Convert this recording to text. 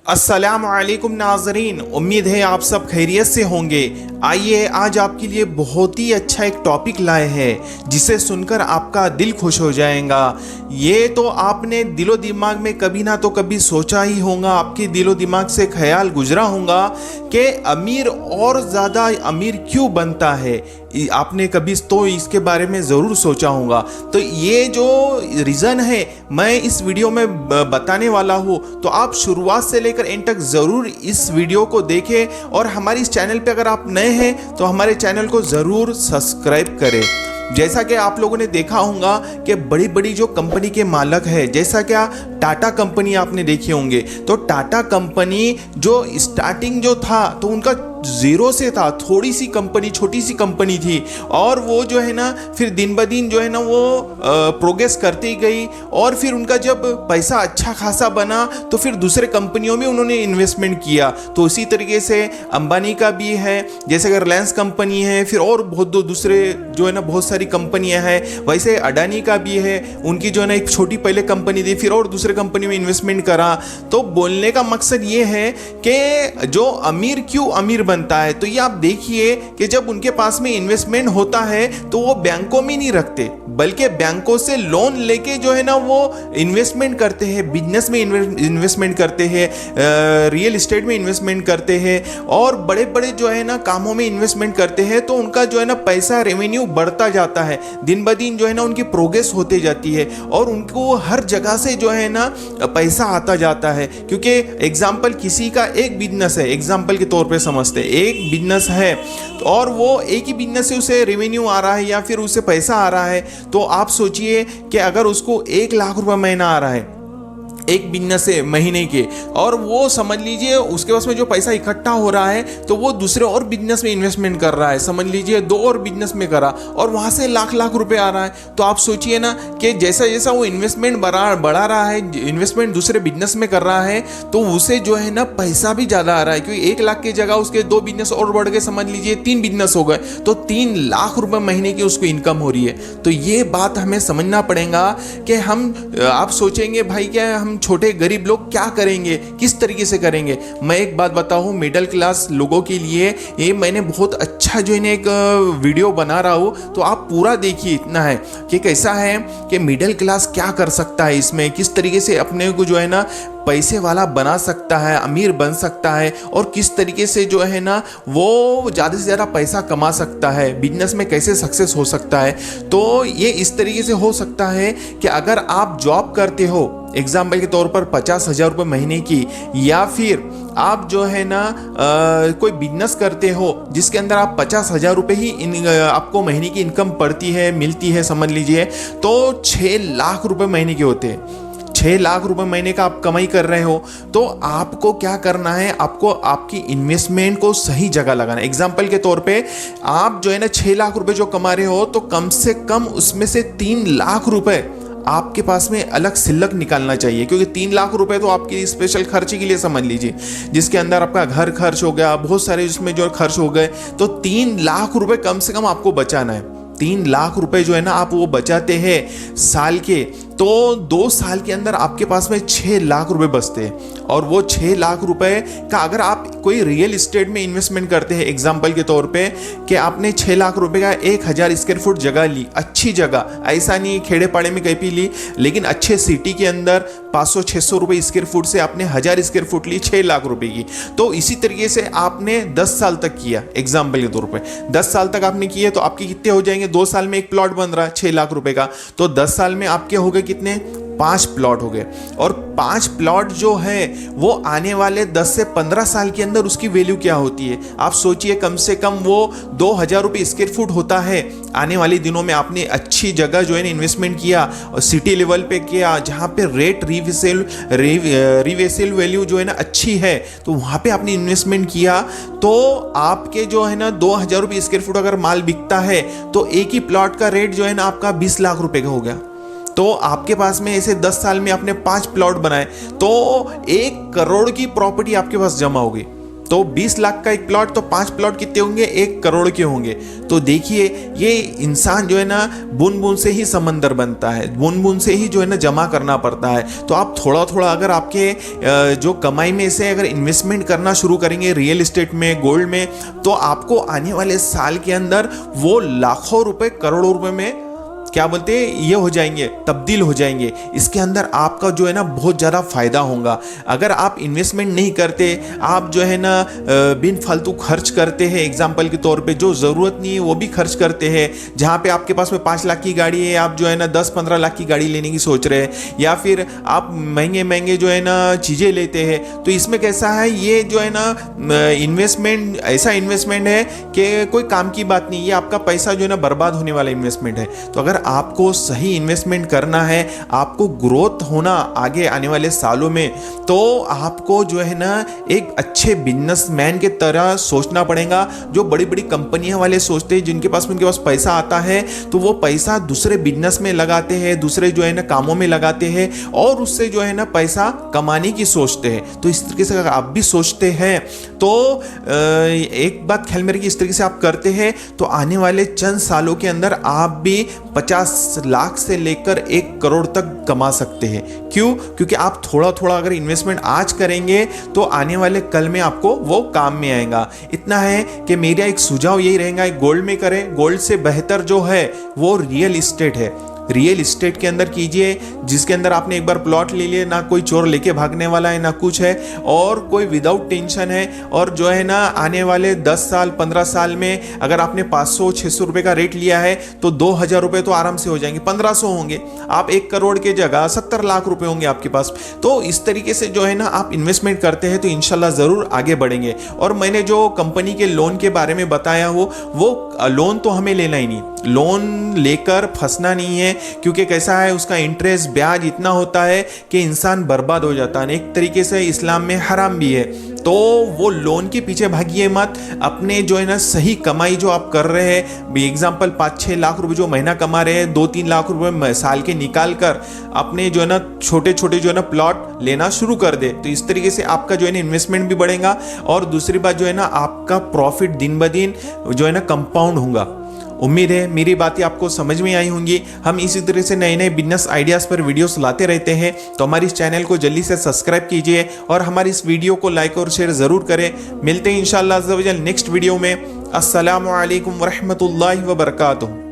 अस्सलामुअलैकुम नाज़रीन, उम्मीद है आप सब खैरियत से होंगे। आइए आज आपके लिए बहुत ही अच्छा एक टॉपिक लाए हैं जिसे सुनकर आपका दिल खुश हो जाएगा। ये तो आपने दिलो दिमाग में कभी ना तो कभी सोचा ही होगा, आपके दिलो दिमाग से ख्याल गुजरा होगा कि अमीर और ज़्यादा अमीर क्यों बनता है। आपने कभी तो इसके बारे में ज़रूर सोचा होगा। तो ये जो रीज़न है मैं इस वीडियो में बताने वाला हूँ, तो आप शुरुआत से लेकर एंड तक ज़रूर इस वीडियो को देखें और हमारे इस चैनल पे अगर आप नए हैं तो हमारे चैनल को ज़रूर सब्सक्राइब करें। जैसा कि आप लोगों ने देखा होगा कि बड़ी बड़ी जो कंपनी के मालिक है, जैसा क्या टाटा कंपनी आपने देखे होंगे, तो टाटा कंपनी जो स्टार्टिंग जो था तो उनका जीरो से था, थोड़ी सी कंपनी, छोटी सी कंपनी थी, और वो जो है ना फिर दिन ब दिन जो है ना वो प्रोग्रेस करती गई, और फिर उनका जब पैसा अच्छा खासा बना तो फिर दूसरे कंपनियों में उन्होंने इन्वेस्टमेंट किया। तो उसी तरीके से अंबानी का भी है, जैसे अगर रिलायंस कंपनी है, फिर और बहुत दूसरे जो है ना बहुत सारी कंपनियां हैं, वैसे अडानी का भी है, उनकी जो है ना एक छोटी पहले कंपनी थी, फिर और दूसरे कंपनी में इन्वेस्टमेंट करा। तो बोलने का मकसद ये है कि जो अमीर क्यों अमीर बनता है, तो ये आप देखिए कि जब उनके पास में इन्वेस्टमेंट होता है तो वो बैंकों में नहीं रखते, बल्कि बैंकों से लोन लेके जो है ना वो इन्वेस्टमेंट करते हैं, बिजनेस में इन्वेस्टमेंट करते हैं, रियल एस्टेट में इन्वेस्टमेंट करते हैं, और बड़े बड़े जो है ना कामों में इन्वेस्टमेंट करते हैं। तो उनका जो है ना पैसा रेवेन्यू बढ़ता जाता है, दिन ब दिन जो है ना उनकी प्रोग्रेस होती जाती है, और उनको हर जगह से जो है ना पैसा आता जाता है। क्योंकि एग्जाम्पल किसी का एक बिजनेस है, एग्जाम्पल के तौर पे समझते हैं, एक बिजनेस है और वो एक ही बिजनेस से उसे रेवेन्यू आ रहा है या फिर उसे पैसा आ रहा है, तो आप सोचिए कि अगर उसको 1 लाख रुपए महीना आ रहा है एक बिजनेस से महीने के, और वो समझ लीजिए उसके पास में जो पैसा इकट्ठा हो रहा है तो वो दूसरे और बिजनेस में इन्वेस्टमेंट कर रहा है, समझ लीजिए 2 और बिजनेस में करा, और वहाँ से लाख लाख रुपए आ रहा है। तो आप सोचिए ना कि जैसा जैसा वो इन्वेस्टमेंट बढ़ा रहा है, इन्वेस्टमेंट दूसरे बिजनेस में कर रहा है, तो उसे जो है ना पैसा भी ज़्यादा आ रहा है, क्योंकि 1 लाख की जगह उसके 2 बिजनेस और बढ़ गए, समझ लीजिए 3 बिजनेस हो गए, तो 3 लाख रुपए महीने की उसको इनकम हो रही है। तो ये बात हमें समझना पड़ेगा कि आप सोचेंगे भाई क्या हम छोटे गरीब लोग क्या करेंगे, किस तरीके से करेंगे। मैं एक बात बताऊं, मिडिल क्लास लोगों के लिए ये मैंने बहुत अच्छा जो है एक वीडियो बना रहा हूं, तो आप पूरा देखिए। इतना है कि कैसा है कि मिडिल क्लास क्या कर सकता है, इसमें किस तरीके से अपने को जो है ना पैसे वाला बना सकता है, अमीर बन सकता है, और किस तरीके से जो है ना वो ज़्यादा से ज़्यादा पैसा कमा सकता है, बिजनेस में कैसे सक्सेस हो सकता है। तो ये इस तरीके से हो सकता है कि अगर आप जॉब करते हो एग्जाम्पल के तौर पर 50,000 रुपये महीने की, या फिर आप जो है ना कोई बिजनेस करते हो जिसके अंदर आप 50,000 रुपये ही आपको महीने की इनकम पड़ती है, मिलती है, समझ लीजिए, तो 6 लाख रुपए महीने के होते हैं। 6 लाख रुपए महीने का आप कमाई कर रहे हो, तो आपको क्या करना है, आपको आपकी इन्वेस्टमेंट को सही जगह लगाना है। एग्जाम्पल के तौर पे आप जो है ना 6 लाख रुपए जो कमा रहे हो, तो कम से कम उसमें से 3 लाख रुपए आपके पास में अलग सिलक निकालना चाहिए, क्योंकि 3 लाख रुपए तो आपकी स्पेशल खर्चे के लिए समझ लीजिए, जिसके अंदर आपका घर खर्च हो गया, बहुत सारे उसमें जो खर्च हो गए, तो 3 लाख रुपए कम से कम आपको बचाना है। 3 लाख रुपए जो है ना आप वो बचाते हैं साल के, तो 2 साल के अंदर आपके पास में 6 लाख रुपए बचते हैं। और वो 6 लाख रुपए का अगर आप कोई रियल एस्टेट में इन्वेस्टमेंट करते हैं, एग्जाम्पल के तौर पे कि आपने 6 लाख रुपए का 1000 स्क्वायर फुट जगह ली, अच्छी जगह, ऐसा नहीं खेड़े पाड़े में कहीं भी ली, लेकिन अच्छे सिटी के अंदर 500-600 रुपए स्क्वायर फुट से आपने 1000 स्क्वायर फुट ली 6 लाख रुपए की। तो इसी तरीके से आपने 10 साल तक किया, एग्जाम्पल के तौर पर 10 साल तक आपने किए, तो आपके कितने हो जाएंगे, 2 साल में एक प्लॉट बन रहा है 6 लाख रुपए का, तो 10 साल में आपके हो गए कितने, 5 प्लॉट हो गए। और 5 प्लॉट जो है वो आने वाले 10 से 15 साल के अंदर उसकी वैल्यू क्या होती है, आप सोचिए। कम से कम वो 2000 रुपये स्क्वायर फुट होता है। आने वाले दिनों में आपने अच्छी जगह जो है ना इन्वेस्टमेंट किया, और सिटी लेवल पे किया, जहाँ पे रेट रिवेसेल वैल्यू जो है ना अच्छी है, तो वहाँ पे आपने इन्वेस्टमेंट किया, तो आपके जो है ना 2000 रुपये स्क्वायर फुट अगर माल बिकता है, तो एक ही प्लॉट का रेट जो है ना आपका 20 लाख रुपए का हो गया। तो आपके पास में ऐसे 10 साल में आपने 5 प्लॉट बनाए, तो 1 करोड़ की प्रॉपर्टी आपके पास जमा होगी। तो 20 लाख का एक प्लॉट, तो 5 प्लॉट कितने होंगे, 1 करोड़ के होंगे। तो देखिए ये इंसान जो है ना बूंद बूंद से ही समंदर बनता है, बूंद बूंद से ही जो है ना जमा करना पड़ता है। तो आप थोड़ा थोड़ा अगर आपके जो कमाई में से अगर इन्वेस्टमेंट करना शुरू करेंगे रियल एस्टेट में, गोल्ड में, तो आपको आने वाले साल के अंदर वो लाखों रुपए, करोड़ों रुपए में क्या बोलते हैं ये हो जाएंगे, तब्दील हो जाएंगे। इसके अंदर आपका जो है ना बहुत ज़्यादा फायदा होगा। अगर आप इन्वेस्टमेंट नहीं करते, आप जो है ना बिन फालतू खर्च करते हैं, एग्जाम्पल के तौर पे जो ज़रूरत नहीं है वो भी खर्च करते हैं, जहाँ पे आपके पास में 5 लाख की गाड़ी है, आप जो है ना 10-15 लाख की गाड़ी लेने की सोच रहे हैं, या फिर आप महंगे महंगे जो है ना चीज़ें लेते हैं, तो इसमें कैसा है, ये जो है ना इन्वेस्टमेंट ऐसा इन्वेस्टमेंट है कि कोई काम की बात नहीं, ये आपका पैसा जो है ना बर्बाद होने वाला इन्वेस्टमेंट है। तो अगर आपको सही इन्वेस्टमेंट करना है, आपको ग्रोथ होना आगे आने वाले सालों में, तो आपको जो है ना एक अच्छे बिजनेसमैन के तरह सोचना पड़ेगा। जो बड़ी बड़ी कंपनियां वाले सोचते हैं, जिनके पास पैसा आता है, तो वो पैसा दूसरे बिजनेस में लगाते हैं, दूसरे जो है ना कामों में लगाते हैं, और उससे जो है ना पैसा कमाने की सोचते हैं। तो इस तरीके से अगर आप भी सोचते हैं, तो एक बात ख्याल में रखिए, इस तरीके से आप करते हैं तो आने वाले चंद सालों के अंदर आप भी 50 लाख से लेकर 1 करोड़ तक कमा सकते हैं। क्यों? क्योंकि आप थोड़ा थोड़ा अगर इन्वेस्टमेंट आज करेंगे तो आने वाले कल में आपको वो काम में आएगा। इतना है कि मेरा एक सुझाव यही रहेगा, गोल्ड में करें। गोल्ड से बेहतर जो है वो रियल एस्टेट है। रियल एस्टेट के अंदर कीजिए, जिसके अंदर आपने एक बार प्लॉट ले लिए, ना कोई चोर लेके भागने वाला है, ना कुछ है, और कोई विदाउट टेंशन है। और जो है ना आने वाले 10 साल 15 साल में अगर आपने 500-600 रुपए का रेट लिया है तो 2000 रुपए तो आराम से हो जाएंगे, 1500 होंगे। आप 1 करोड़ के जगह 70 लाख रुपए होंगे आपके पास। तो इस तरीके से जो है ना आप इन्वेस्टमेंट करते हैं तो इंशाल्लाह ज़रूर आगे बढ़ेंगे। और मैंने जो कंपनी के लोन के बारे में बताया हो, वो लोन तो हमें लेना ही नहीं, लोन लेकर फंसना नहीं है, क्योंकि कैसा है उसका इंटरेस्ट, ब्याज इतना होता है कि इंसान बर्बाद हो जाता है। एक तरीके से इस्लाम में हराम भी है। तो वो लोन के पीछे भागिए मत। अपने जो है ना सही कमाई जो आप कर रहे हैं, एग्जाम्पल 5-6 लाख रुपए जो महीना कमा रहे हैं, 2-3 लाख रुपए साल के निकाल कर अपने जो है ना छोटे छोटे जो है ना प्लॉट लेना शुरू कर दे। तो इस तरीके से आपका जो है ना इन्वेस्टमेंट भी बढ़ेगा, और दूसरी बात जो है ना आपका प्रॉफिट दिन ब दिन जो है ना कंपाउंड होगा। उम्मीद है मेरी बातें आपको समझ में आई होंगी। हम इसी तरह से नए नए बिजनेस आइडियाज़ पर वीडियोस लाते रहते हैं, तो हमारी इस चैनल को जल्दी से सब्सक्राइब कीजिए और हमारी इस वीडियो को लाइक और शेयर ज़रूर करें। मिलते हैं इंशाअल्लाह नेक्स्ट वीडियो में। अस्सलामु अलैकुम वरहमतुल्लाहि वबरकातुहू।